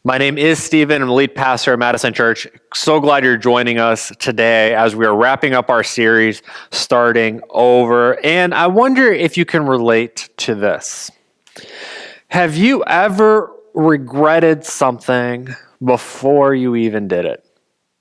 My name is Stephen. I'm the lead pastor at Madison Church. So glad you're joining us today as we are wrapping up our series, Starting Over. And I wonder if you can relate to this. Have you ever regretted something before you even did it?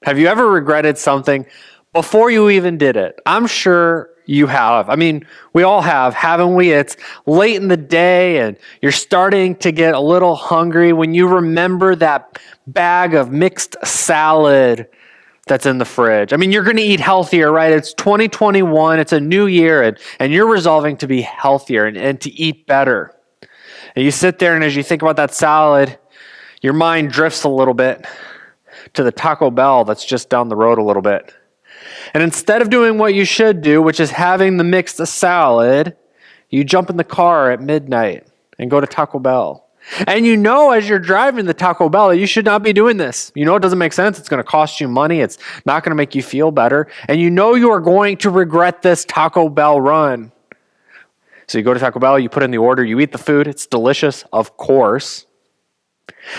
Have you ever regretted something before you even did it? I'm sure you have. I mean, we all have, haven't we? It's late in the day and you're starting to get a little hungry when you remember that bag of mixed salad that's in the fridge. I mean, you're going to eat healthier, right? It's 2021, it's a new year, and you're resolving to be healthier and to eat better. And you sit there, and as you think about that salad, your mind drifts a little bit to the Taco Bell that's just down the road a little bit. And instead of doing what you should do, which is having the mixed salad, you jump in the car at midnight and go to Taco Bell. And you know as you're driving the Taco Bell that you should not be doing this. You know it doesn't make sense. It's going to cost you money. It's not going to make you feel better. And you know you are going to regret this Taco Bell run. So you go to Taco Bell, you put in the order, you eat the food. It's delicious, of course.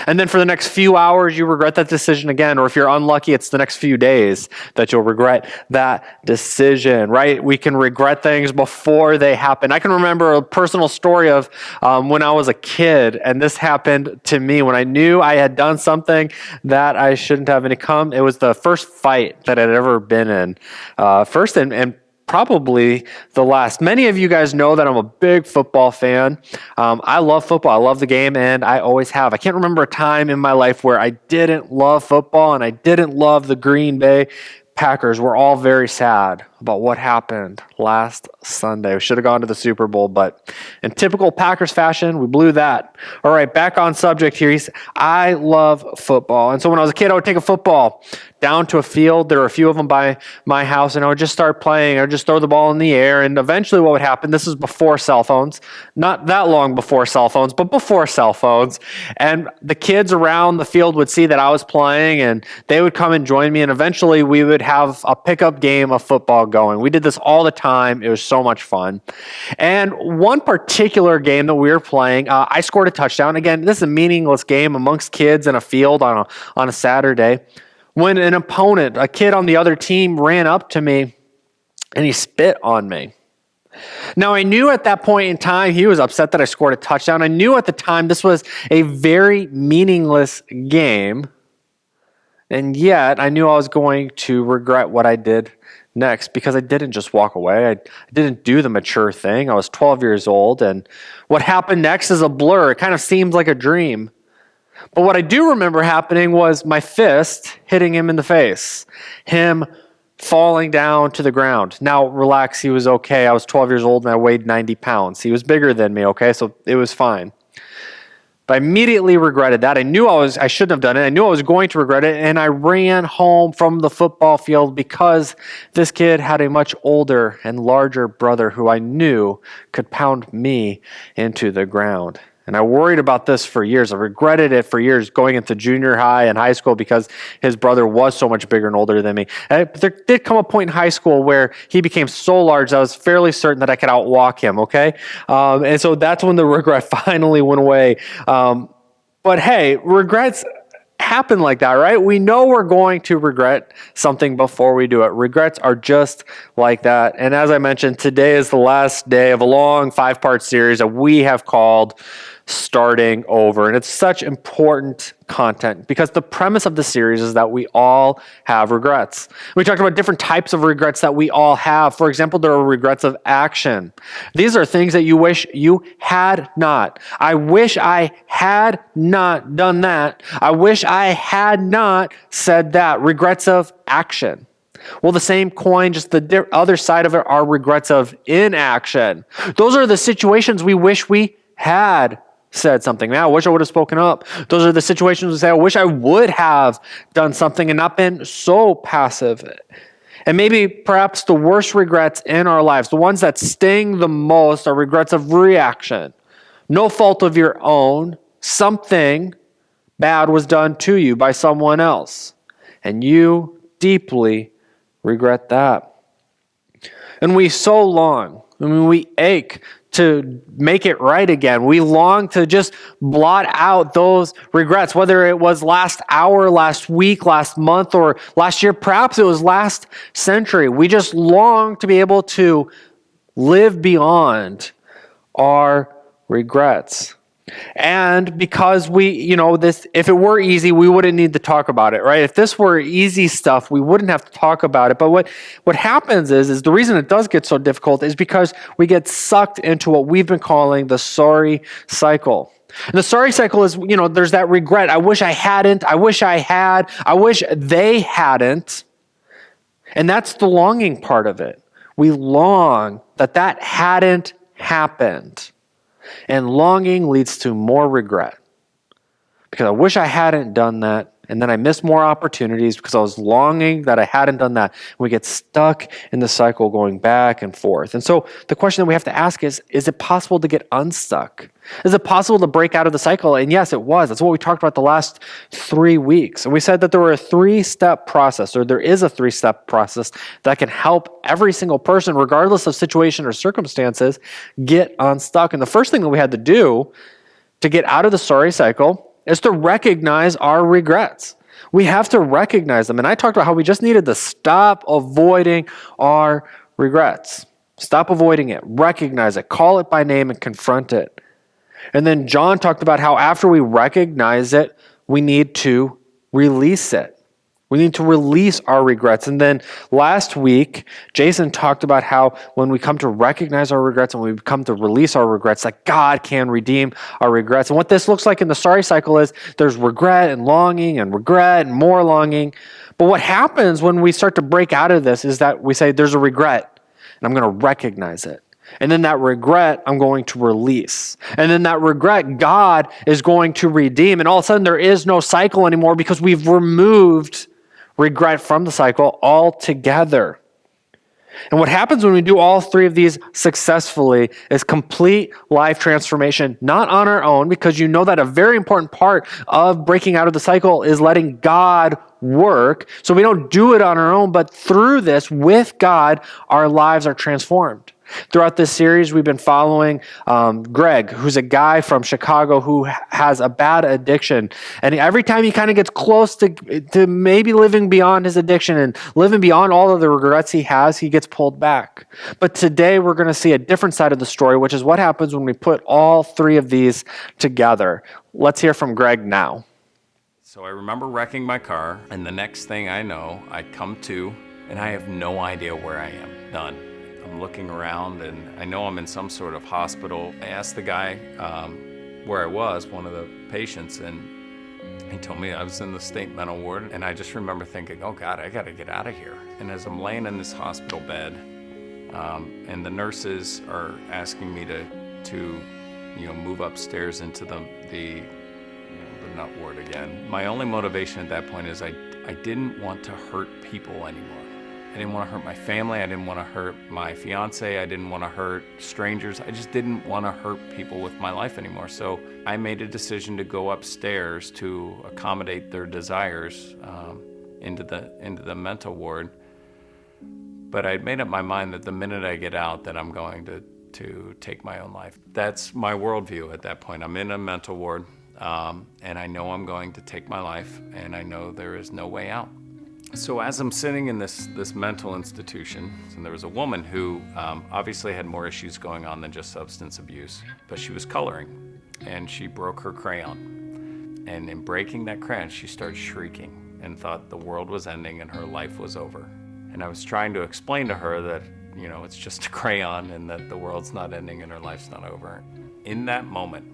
And then for the next few hours, you regret that decision again. Or if you're unlucky, it's the next few days that you'll regret that decision, right? We can regret things before they happen. I can remember a personal story of when I was a kid, and this happened to me when I knew I had done something that I shouldn't have. And it was the first fight that I'd ever been in. First and probably the last. Many of you guys know that I'm a big football fan. I love football. I love the game, and I always have. I can't remember a time in my life where I didn't love football and I didn't love the Green Bay Packers. We're all very sad about what happened last Sunday. We should have gone to the Super Bowl, but in typical Packers fashion, we blew that. All right, back on subject here. I love football. And so when I was a kid, I would take a football down to a field. There were a few of them by my house, and I would just start playing. I would just throw the ball in the air, and eventually what would happen, this is before cell phones, not that long before cell phones, but before cell phones, and the kids around the field would see that I was playing, and they would come and join me, and eventually we would have a pickup game of football going. We did this all the time. It was so much fun. And one particular game that we were playing, I scored a touchdown. Again, this is a meaningless game amongst kids in a field on a Saturday. When an opponent, a kid on the other team, ran up to me and he spit on me. Now, I knew at that point in time he was upset that I scored a touchdown. I knew at the time this was a very meaningless game. And yet, I knew I was going to regret what I did next because I didn't just walk away. I didn't do the mature thing. I was 12 years old, and what happened next is a blur. It kind of seems like a dream. But what I do remember happening was my fist hitting him in the face, him falling down to the ground. Now, relax, he was okay. I was 12 years old and I weighed 90 pounds. He was bigger than me, okay? So it was fine. But I immediately regretted that. I knew I shouldn't have done it. I knew I was going to regret it, and I ran home from the football field because this kid had a much older and larger brother who I knew could pound me into the ground. And I worried about this for years. I regretted it for years going into junior high and high school because his brother was so much bigger and older than me. And there did come a point in high school where he became so large that I was fairly certain that I could outwalk him, okay? And so that's when the regret finally went away. But hey, regrets happen like that, right? We know we're going to regret something before we do it. Regrets are just like that. And as I mentioned, today is the last day of a long 5-part series that we have called Starting Over. And it's such important content because the premise of the series is that we all have regrets. We talked about different types of regrets that we all have. For example, there are regrets of action. These are things that you wish you had not. I wish I had not done that. I wish I had not said that. Regrets of action. Well, the same coin, just the other side of it are regrets of inaction. Those are the situations we wish we had said something. Man, I wish I would have spoken up. Those are the situations we say, I wish I would have done something and not been so passive. And maybe perhaps the worst regrets in our lives, the ones that sting the most, are regrets of reaction. No fault of your own. Something bad was done to you by someone else. And you deeply regret that. And we ache to make it right again. We long to just blot out those regrets, whether it was last hour, last week, last month, or last year. Perhaps it was last century. We just long to be able to live beyond our regrets. And because if it were easy, we wouldn't need to talk about it, right? If this were easy stuff, we wouldn't have to talk about it. But what happens is the reason it does get so difficult is because we get sucked into what we've been calling the sorry cycle. And the sorry cycle is, there's that regret. I wish I hadn't. I wish I had. I wish they hadn't. And that's the longing part of it. We long that hadn't happened. And longing leads to more regret. Because I wish I hadn't done that. And then I missed more opportunities because I was longing that I hadn't done that. We get stuck in the cycle going back and forth. And so the question that we have to ask is it possible to get unstuck? Is it possible to break out of the cycle? And yes, it was. That's what we talked about the last 3 weeks. And we said that there is a 3-step process that can help every single person, regardless of situation or circumstances, get unstuck. And the first thing that we had to do to get out of the sorry cycle is to recognize our regrets. We have to recognize them. And I talked about how we just needed to stop avoiding our regrets. Stop avoiding it. Recognize it. Call it by name and confront it. And then John talked about how after we recognize it, we need to release it. We need to release our regrets. And then last week, Jason talked about how when we come to recognize our regrets and we come to release our regrets, that God can redeem our regrets. And what this looks like in the sorry cycle is there's regret and longing and regret and more longing. But what happens when we start to break out of this is that we say there's a regret and I'm going to recognize it. And then that regret, I'm going to release. And then that regret, God is going to redeem. And all of a sudden, there is no cycle anymore because we've removed regret from the cycle altogether. And what happens when we do all 3 of these successfully is complete life transformation, not on our own, because you know that a very important part of breaking out of the cycle is letting God work. So we don't do it on our own, but through this, with God, our lives are transformed. Throughout this series, we've been following Greg, who's a guy from Chicago who has a bad addiction. And every time he kind of gets close to maybe living beyond his addiction and living beyond all of the regrets he has, he gets pulled back. But today, we're going to see a different side of the story, which is what happens when we put all 3 of these together. Let's hear from Greg now. So I remember wrecking my car, and the next thing I know, I come to, and I have no idea where I am. None. I'm looking around and I know I'm in some sort of hospital. I asked the guy where I was, one of the patients, and he told me I was in the state mental ward. And I just remember thinking, oh God, I gotta get out of here. And as I'm laying in this hospital bed, and the nurses are asking me to move upstairs into the nut ward again. My only motivation at that point is I didn't want to hurt people anymore. I didn't want to hurt my family. I didn't want to hurt my fiance. I didn't want to hurt strangers. I just didn't want to hurt people with my life anymore. So I made a decision to go upstairs to accommodate their desires into the mental ward. But I'd made up my mind that the minute I get out that I'm going to take my own life. That's my worldview at that point. I'm in a mental ward, and I know I'm going to take my life, and I know there is no way out. So as I'm sitting in this mental institution, and there was a woman who obviously had more issues going on than just substance abuse, but she was coloring, and she broke her crayon. And in breaking that crayon, she started shrieking and thought the world was ending and her life was over. And I was trying to explain to her that, it's just a crayon and that the world's not ending and her life's not over. In that moment,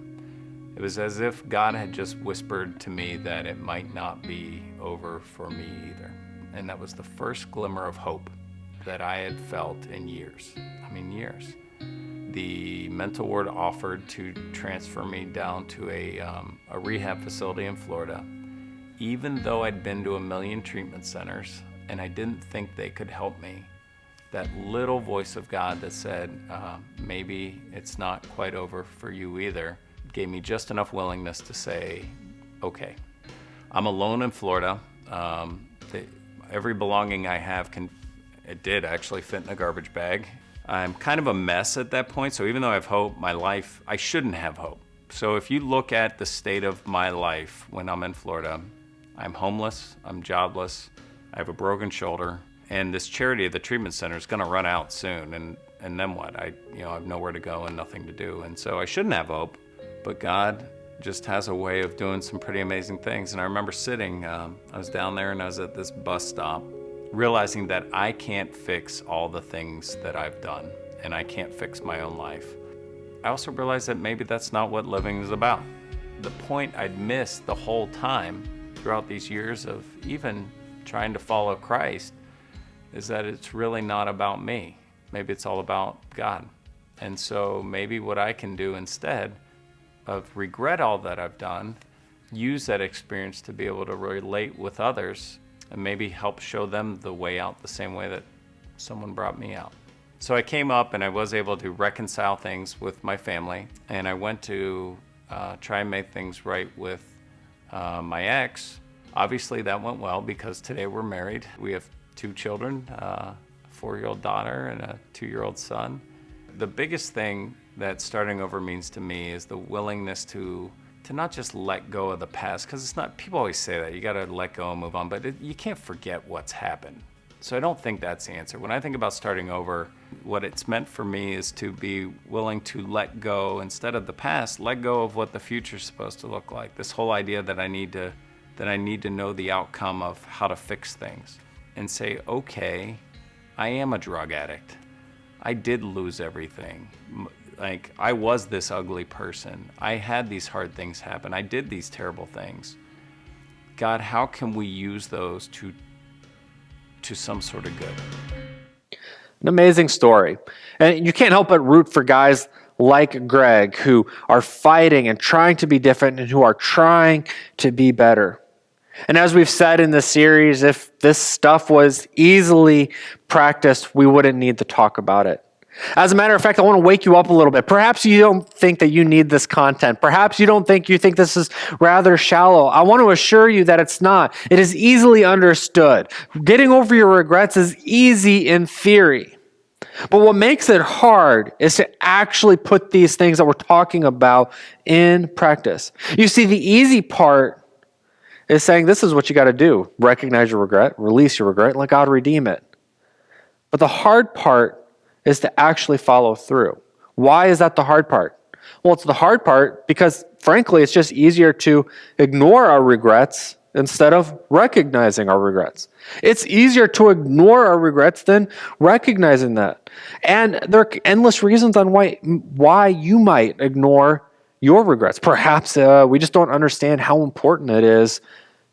it was as if God had just whispered to me that it might not be over for me either. And that was the first glimmer of hope that I had felt in years. Years. The mental ward offered to transfer me down to a rehab facility in Florida, even though I'd been to 1 million treatment centers and I didn't think they could help me. That little voice of God that said, maybe it's not quite over for you either, gave me just enough willingness to say, okay. I'm alone in Florida. Every belonging I have it did actually fit in a garbage bag. I'm kind of a mess at that point. So even though I have hope, my life, I shouldn't have hope. So if you look at the state of my life when I'm in Florida, I'm homeless, I'm jobless, I have a broken shoulder, and this charity at the treatment center is going to run out soon. And then what? I have nowhere to go and nothing to do. And so I shouldn't have hope, but God just has a way of doing some pretty amazing things. And I remember sitting, I was down there and I was at this bus stop, realizing that I can't fix all the things that I've done, and I can't fix my own life. I also realized that maybe that's not what living is about. The point I'd missed the whole time throughout these years of even trying to follow Christ is that it's really not about me. Maybe it's all about God. And so maybe what I can do instead of regret all that I've done, use that experience to be able to relate with others and maybe help show them the way out the same way that someone brought me out. So I came up and I was able to reconcile things with my family, and I went to try and make things right with my ex. Obviously that went well because today we're married. We have 2 children, a 4-year-old daughter and a 2-year-old son. The biggest thing that starting over means to me is the willingness to not just let go of the past, because it's not, people always say that, you gotta let go and move on, but you can't forget what's happened. So I don't think that's the answer. When I think about starting over, what it's meant for me is to be willing to let go, instead of the past, let go of what the future's supposed to look like. This whole idea that I need to know the outcome of how to fix things, and say, okay, I am a drug addict. I did lose everything. Like, I was this ugly person. I had these hard things happen. I did these terrible things. God, how can we use those to some sort of good? An amazing story. And you can't help but root for guys like Greg who are fighting and trying to be different and who are trying to be better. And as we've said in this series, if this stuff was easily practiced, we wouldn't need to talk about it. As a matter of fact, I want to wake you up a little bit. Perhaps you don't think that you need this content. Perhaps you think this is rather shallow. I want to assure you that it's not. It is easily understood. Getting over your regrets is easy in theory. But what makes it hard is to actually put these things that we're talking about in practice. You see, the easy part is saying this is what you got to do. Recognize your regret, release your regret, and let God redeem it. But the hard part is to actually follow through. Why is that the hard part? Well, it's the hard part because, frankly, it's just easier to ignore our regrets instead of recognizing our regrets. It's easier to ignore our regrets than recognizing that. And there are endless reasons on why you might ignore your regrets. Perhaps we just don't understand how important it is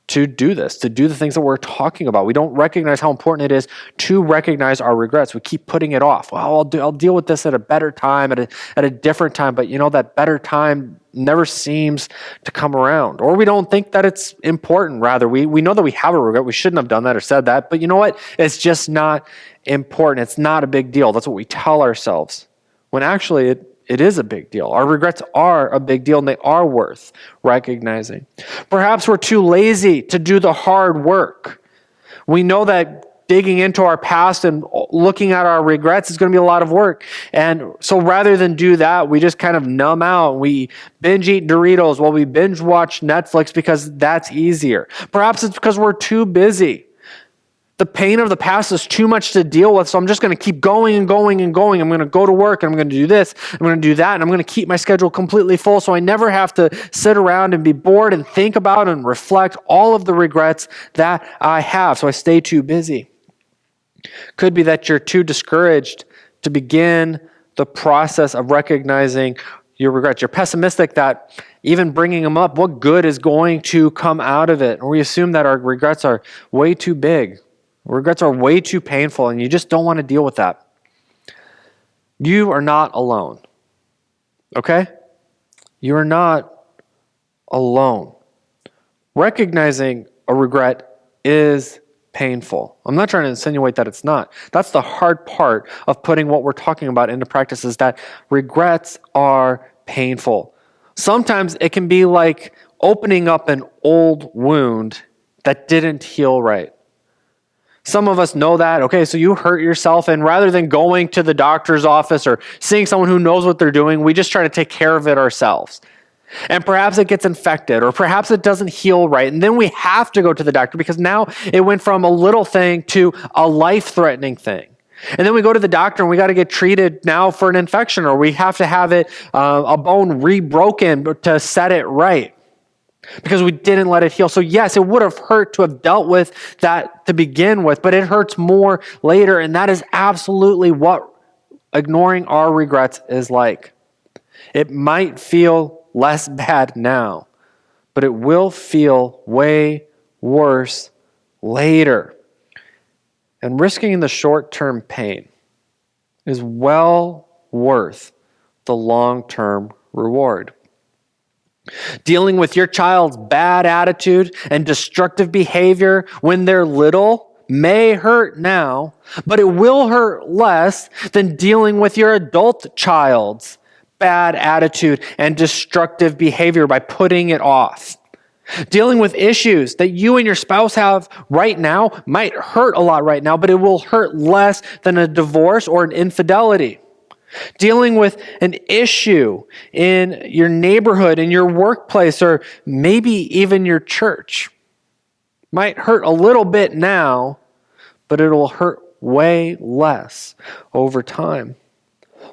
to do this, to do the things that we're talking about. We don't recognize how important it is to recognize our regrets. We keep putting it off. Well, I'll deal with this at a better time, at a different time. But that better time never seems to come around. Or we don't think that it's important. Rather, we know that we have a regret. We shouldn't have done that or said that. But you know what? It's just not important. It's not a big deal. That's what we tell ourselves. When actually it is a big deal. Our regrets are a big deal, and they are worth recognizing. Perhaps we're too lazy to do the hard work. We know that digging into our past and looking at our regrets is going to be a lot of work. And so rather than do that, we just kind of numb out. We binge eat Doritos while we binge watch Netflix because that's easier. Perhaps it's because we're too busy. The pain of the past is too much to deal with, so I'm just going to keep going and going and going. I'm going to go to work, and I'm going to do this, I'm going to do that, and I'm going to keep my schedule completely full so I never have to sit around and be bored and think about and reflect all of the regrets that I have, so I stay too busy. Could be that you're too discouraged to begin the process of recognizing your regrets. You're pessimistic that even bringing them up, what good is going to come out of it? Or we assume that our regrets are way too big. Regrets are way too painful, and you just don't want to deal with that. You are not alone. Okay? You are not alone. Recognizing a regret is painful. I'm not trying to insinuate that it's not. That's the hard part of putting what we're talking about into practice, is that regrets are painful. Sometimes it can be like opening up an old wound that didn't heal right. Some of us know that. Okay, so you hurt yourself, and rather than going to the doctor's office or seeing someone who knows what they're doing, we just try to take care of it ourselves. And perhaps it gets infected, or perhaps it doesn't heal right. And then we have to go to the doctor because now it went from a little thing to a life-threatening thing. And then we go to the doctor and we got to get treated now for an infection, or we have to have it, a bone re-broken to set it right because we didn't let it heal. So yes, it would have hurt to have dealt with that to begin with, but it hurts more later. And that is absolutely what ignoring our regrets is like. It might feel less bad now, but it will feel way worse later. And risking the short-term pain is well worth the long-term reward. Dealing with your child's bad attitude and destructive behavior when they're little may hurt now, but it will hurt less than dealing with your adult child's bad attitude and destructive behavior by putting it off. Dealing with issues that you and your spouse have right now might hurt a lot right now, but it will hurt less than a divorce or an infidelity. Dealing with an issue in your neighborhood, in your workplace, or maybe even your church might hurt a little bit now, but it will hurt way less over time.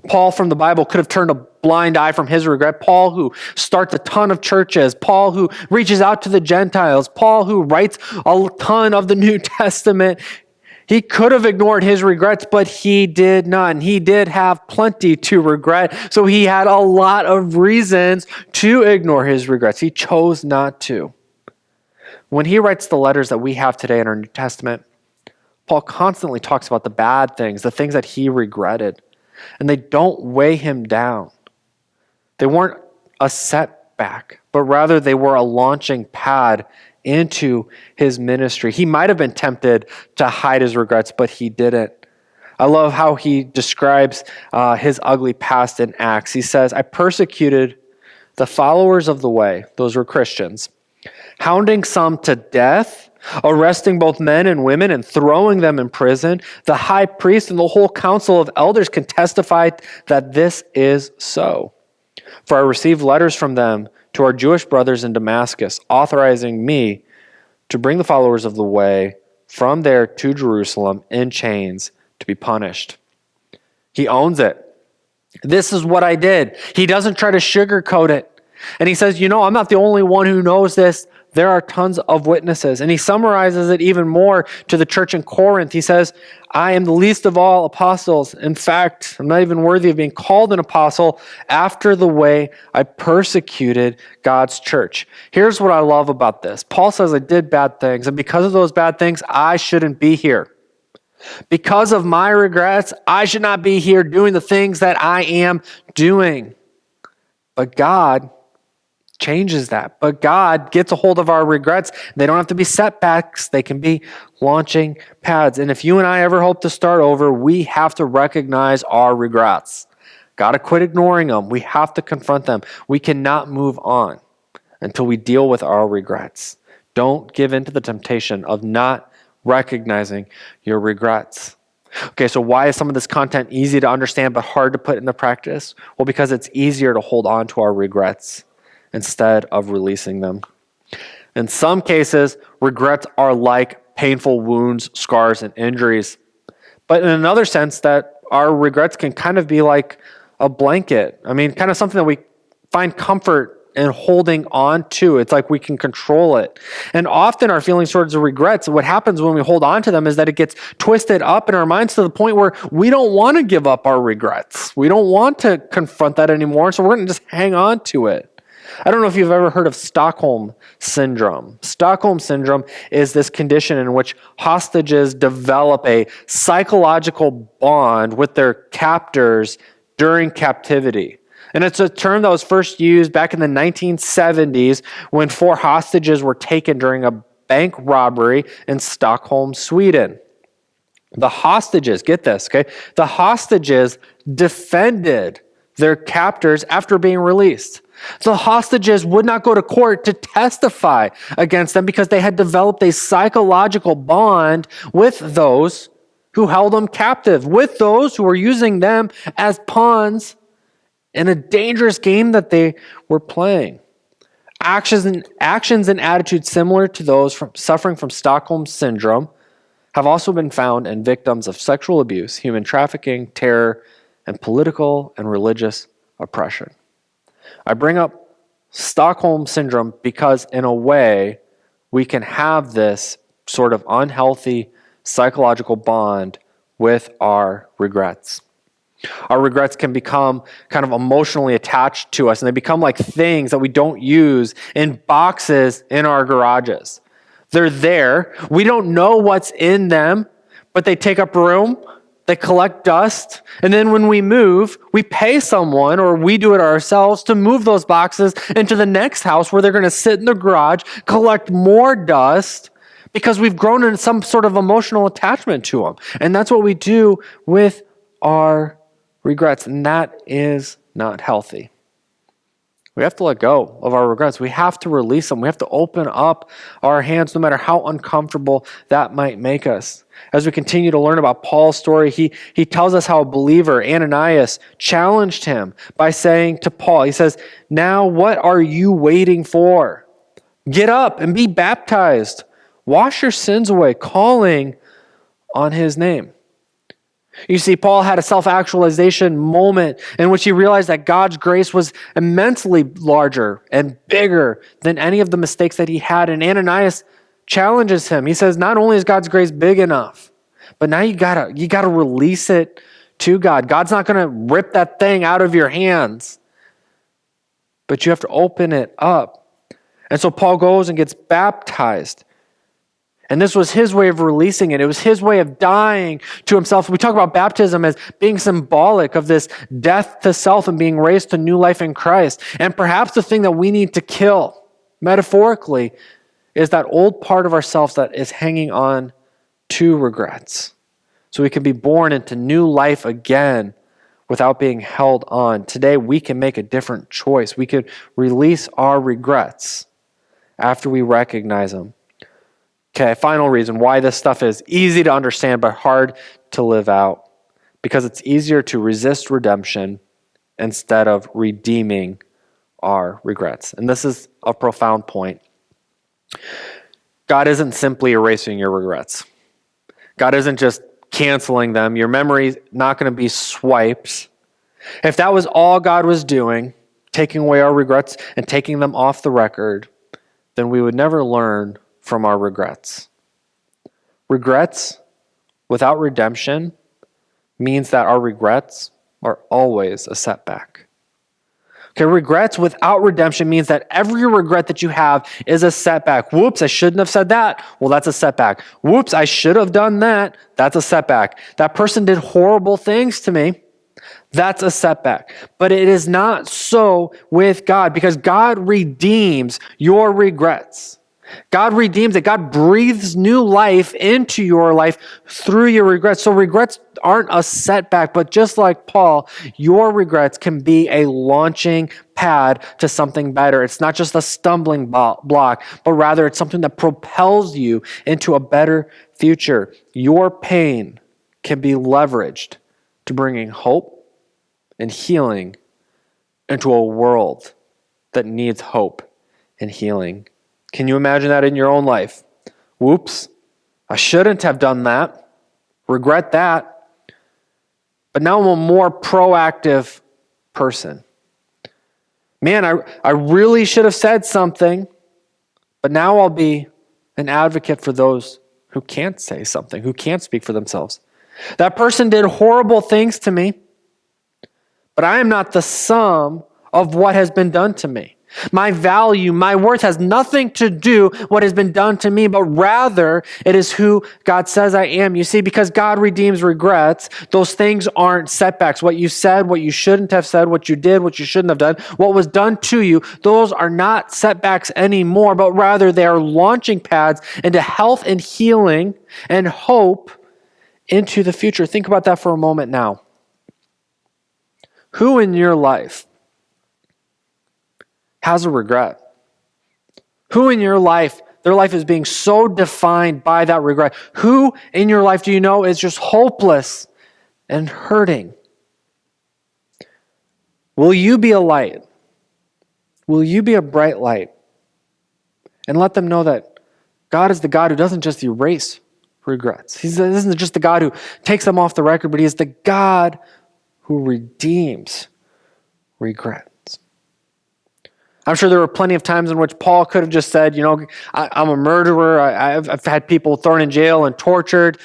Paul from the Bible could have turned a blind eye from his regret. Paul who starts a ton of churches. Paul who reaches out to the Gentiles. Paul who writes a ton of the New Testament. He could have ignored his regrets, but he did not. And he did have plenty to regret. So he had a lot of reasons to ignore his regrets. He chose not to. When he writes the letters that we have today in our New Testament, Paul constantly talks about the bad things, the things that he regretted. And they don't weigh him down. They weren't a setback, but rather they were a launching pad into his ministry. He might have been tempted to hide his regrets, but he didn't. I love how he describes his ugly past in Acts. He says, I persecuted the followers of the way, those were Christians, hounding some to death, arresting both men and women and throwing them in prison. The high priest and the whole council of elders can testify that this is so. For I received letters from them to our Jewish brothers in Damascus, authorizing me to bring the followers of the way from there to Jerusalem in chains to be punished. He owns it. This is what I did. He doesn't try to sugarcoat it. And he says, I'm not the only one who knows this. There are tons of witnesses. And he summarizes it even more to the church in Corinth. He says, I am the least of all apostles. In fact, I'm not even worthy of being called an apostle after the way I persecuted God's church. Here's what I love about this. Paul says I did bad things, and because of those bad things, I shouldn't be here. Because of my regrets, I should not be here doing the things that I am doing. But God changes that. But God gets a hold of our regrets. They don't have to be setbacks. They can be launching pads. And if you and I ever hope to start over, we have to recognize our regrets. Got to quit ignoring them. We have to confront them. We cannot move on until we deal with our regrets. Don't give in to the temptation of not recognizing your regrets. Okay, so why is some of this content easy to understand but hard to put into practice? Well, because it's easier to hold on to our regrets instead of releasing them. In some cases, regrets are like painful wounds, scars, and injuries. But in another sense, that our regrets can kind of be like a blanket. Kind of something that we find comfort in holding on to. It's like we can control it. And often our feelings towards the regrets, what happens when we hold on to them is that it gets twisted up in our minds to the point where we don't want to give up our regrets. We don't want to confront that anymore, so we're going to just hang on to it. I don't know if you've ever heard of Stockholm Syndrome. Stockholm Syndrome is this condition in which hostages develop a psychological bond with their captors during captivity. And it's a term that was first used back in the 1970s when 4 hostages were taken during a bank robbery in Stockholm, Sweden. The hostages, get this, okay? The hostages defended their captors after being released. The hostages would not go to court to testify against them because they had developed a psychological bond with those who held them captive, with those who were using them as pawns in a dangerous game that they were playing. Actions and attitudes similar to those suffering from Stockholm Syndrome have also been found in victims of sexual abuse, human trafficking, terror, and political and religious oppression. I bring up Stockholm Syndrome because, in a way, we can have this sort of unhealthy psychological bond with our regrets. Our regrets can become kind of emotionally attached to us, and they become like things that we don't use in boxes in our garages. They're there. We don't know what's in them, but they take up room. They collect dust. And then when we move, we pay someone or we do it ourselves to move those boxes into the next house where they're going to sit in the garage, collect more dust because we've grown in some sort of emotional attachment to them. And that's what we do with our regrets. And that is not healthy. We have to let go of our regrets. We have to release them. We have to open up our hands no matter how uncomfortable that might make us. As we continue to learn about Paul's story, he tells us how a believer, Ananias, challenged him by saying to Paul, he says, "Now what are you waiting for? Get up and be baptized. Wash your sins away, calling on his name." You see, Paul had a self-actualization moment in which he realized that God's grace was immensely larger and bigger than any of the mistakes that he had. And Ananias challenges him. He says, not only is God's grace big enough, but now you gotta release it to God. God's not going to rip that thing out of your hands, but you have to open it up. And so Paul goes and gets baptized. And this was his way of releasing it. It was his way of dying to himself. We talk about baptism as being symbolic of this death to self and being raised to new life in Christ. And perhaps the thing that we need to kill, metaphorically, is that old part of ourselves that is hanging on to regrets. So we can be born into new life again without being held on. Today, we can make a different choice. We could release our regrets after we recognize them. Okay, final reason why this stuff is easy to understand but hard to live out. Because it's easier to resist redemption instead of redeeming our regrets. And this is a profound point. God isn't simply erasing your regrets. God isn't just canceling them. Your memory's not going to be swiped. If that was all God was doing, taking away our regrets and taking them off the record, then we would never learn from our regrets. Regrets without redemption means that our regrets are always a setback. Okay, regrets without redemption means that every regret that you have is a setback. Whoops, I shouldn't have said that. Well, that's a setback. Whoops, I should have done that. That's a setback. That person did horrible things to me. That's a setback. But it is not so with God, because God redeems your regrets. God redeems it. God breathes new life into your life through your regrets. So regrets aren't a setback, but just like Paul, your regrets can be a launching pad to something better. It's not just a stumbling block, but rather it's something that propels you into a better future. Your pain can be leveraged to bringing hope and healing into a world that needs hope and healing. Can you imagine that in your own life? Whoops, I shouldn't have done that. Regret that. But now I'm a more proactive person. Man, I really should have said something, but now I'll be an advocate for those who can't say something, who can't speak for themselves. That person did horrible things to me, but I am not the sum of what has been done to me. My value, my worth has nothing to do with what has been done to me, but rather it is who God says I am. You see, because God redeems regrets, those things aren't setbacks. What you said, what you shouldn't have said, what you did, what you shouldn't have done, what was done to you, those are not setbacks anymore, but rather they are launching pads into health and healing and hope into the future. Think about that for a moment now. Who in your life has a regret? Who in your life, their life is being so defined by that regret? Who in your life do you know is just hopeless and hurting? Will you be a light? Will you be a bright light? And let them know that God is the God who doesn't just erase regrets. He isn't just the God who takes them off the record, but He is the God who redeems regrets. I'm sure there were plenty of times in which Paul could have just said, I'm a murderer. I've had people thrown in jail and tortured.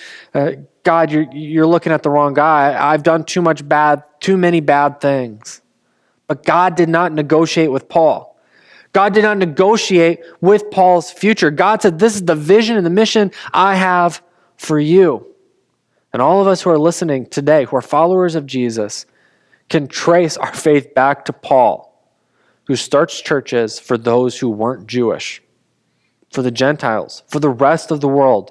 God, you're looking at the wrong guy. I've done too many bad things. But God did not negotiate with Paul. God did not negotiate with Paul's future. God said, this is the vision and the mission I have for you. And all of us who are listening today, who are followers of Jesus, can trace our faith back to Paul, who starts churches for those who weren't Jewish, for the Gentiles, for the rest of the world.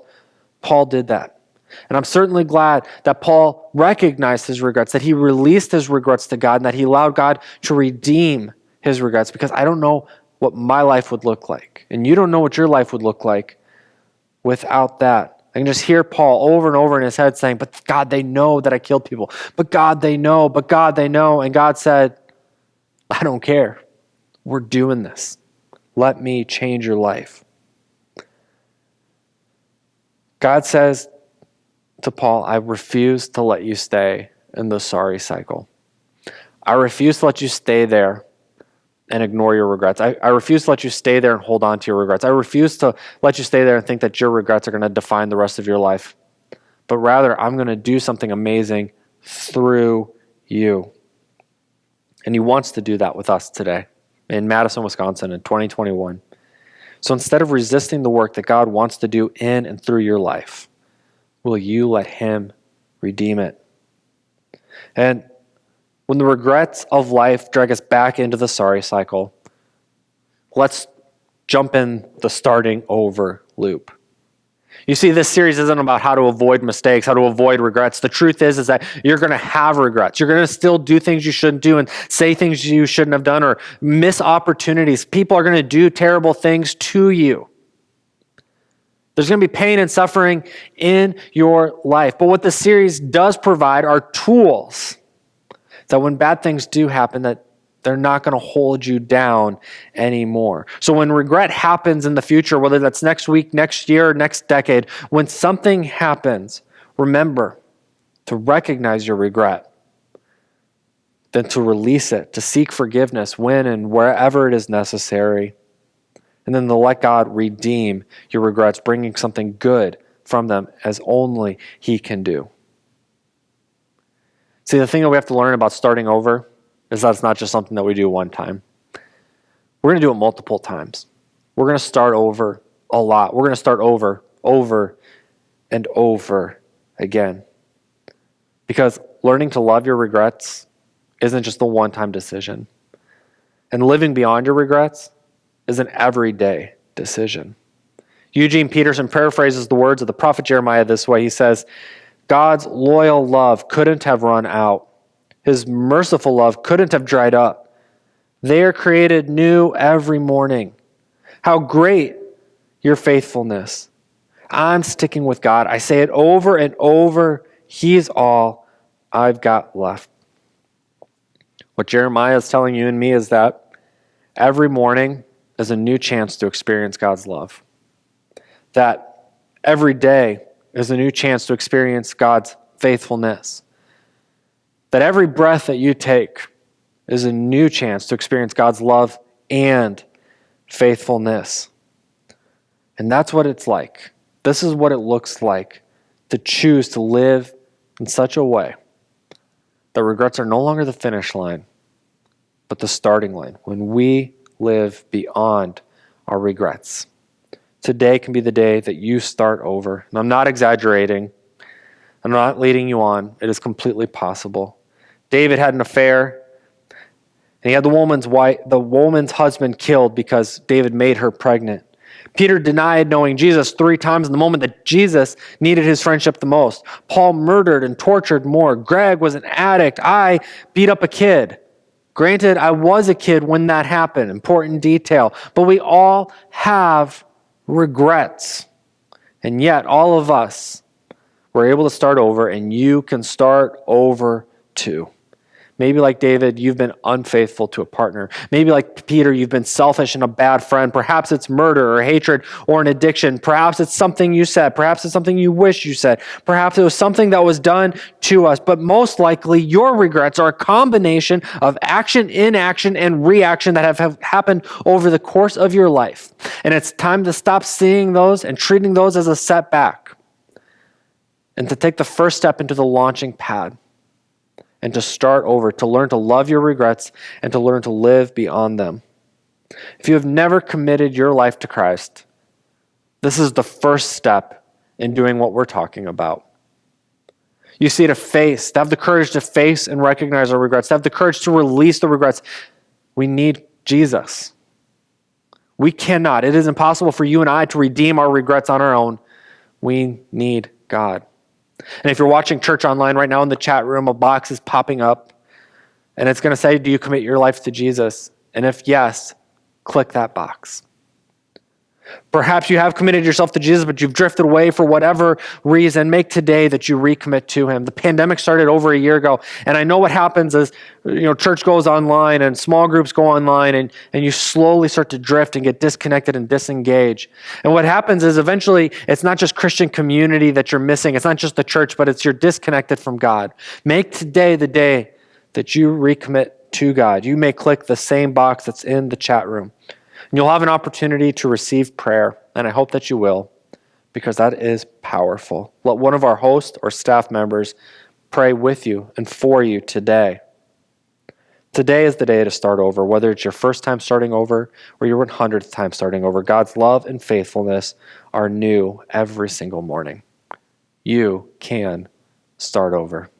Paul did that. And I'm certainly glad that Paul recognized his regrets, that he released his regrets to God, and that he allowed God to redeem his regrets, because I don't know what my life would look like. And you don't know what your life would look like without that. I can just hear Paul over and over in his head saying, but God, they know that I killed people. But God, they know. But God, they know. And God said, I don't care. We're doing this. Let me change your life. God says to Paul, I refuse to let you stay in the sorry cycle. I refuse to let you stay there and ignore your regrets. I refuse to let you stay there and hold on to your regrets. I refuse to let you stay there and think that your regrets are going to define the rest of your life. But rather, I'm going to do something amazing through you. And He wants to do that with us today in Madison, Wisconsin in 2021. So instead of resisting the work that God wants to do in and through your life, will you let Him redeem it? And when the regrets of life drag us back into the sorry cycle, let's jump in the starting over loop. You see, this series isn't about how to avoid mistakes, how to avoid regrets. The truth is that you're going to have regrets. You're going to still do things you shouldn't do and say things you shouldn't have done or miss opportunities. People are going to do terrible things to you. There's going to be pain and suffering in your life. But what the series does provide are tools that when bad things do happen, that they're not going to hold you down anymore. So when regret happens in the future, whether that's next week, next year, next decade, when something happens, remember to recognize your regret, then to release it, to seek forgiveness when and wherever it is necessary, and then to let God redeem your regrets, bringing something good from them as only He can do. See, the thing that we have to learn about starting over is that it's not just something that we do one time. We're going to do it multiple times. We're going to start over a lot. We're going to start over and over again. Because learning to love your regrets isn't just a one-time decision. And living beyond your regrets is an everyday decision. Eugene Peterson paraphrases the words of the prophet Jeremiah this way. He says, God's loyal love couldn't have run out. His merciful love couldn't have dried up. They are created new every morning. How great your faithfulness. I'm sticking with God. I say it over and over. He's all I've got left. What Jeremiah is telling you and me is that every morning is a new chance to experience God's love. That every day is a new chance to experience God's faithfulness. That every breath that you take is a new chance to experience God's love and faithfulness. And that's what it's like. This is what it looks like to choose to live in such a way that regrets are no longer the finish line, but the starting line, when we live beyond our regrets. Today can be the day that you start over. And I'm not exaggerating. I'm not leading you on. It is completely possible. David had an affair, and he had the woman's husband killed because David made her pregnant. Peter denied knowing Jesus 3 times in the moment that Jesus needed his friendship the most. Paul murdered and tortured more. Greg was an addict. I beat up a kid. Granted, I was a kid when that happened, important detail, but we all have regrets. And yet, all of us were able to start over, and you can start over too. Maybe like David, you've been unfaithful to a partner. Maybe like Peter, you've been selfish and a bad friend. Perhaps it's murder or hatred or an addiction. Perhaps it's something you said. Perhaps it's something you wish you said. Perhaps it was something that was done to us. But most likely, your regrets are a combination of action, inaction, and reaction that have happened over the course of your life. And it's time to stop seeing those and treating those as a setback and to take the first step into the launching pad. And to start over, to learn to love your regrets, and to learn to live beyond them. If you have never committed your life to Christ, this is the first step in doing what we're talking about. You see, to have the courage to face and recognize our regrets, to have the courage to release the regrets, we need Jesus. We cannot. It is impossible for you and I to redeem our regrets on our own. We need God. And if you're watching church online right now in the chat room, a box is popping up and it's going to say, do you commit your life to Jesus? And if yes, click that box. Perhaps you have committed yourself to Jesus, but you've drifted away for whatever reason. Make today that you recommit to him. The pandemic started over a year ago, and I know what happens is, church goes online and small groups go online, and you slowly start to drift and get disconnected and disengage. And what happens is eventually it's not just Christian community that you're missing. It's not just the church, but it's you're disconnected from God. Make today the day that you recommit to God. You may click the same box that's in the chat room. And you'll have an opportunity to receive prayer, and I hope that you will, because that is powerful. Let one of our host or staff members pray with you and for you today. Today is the day to start over, whether it's your first time starting over or your 100th time starting over. God's love and faithfulness are new every single morning. You can start over.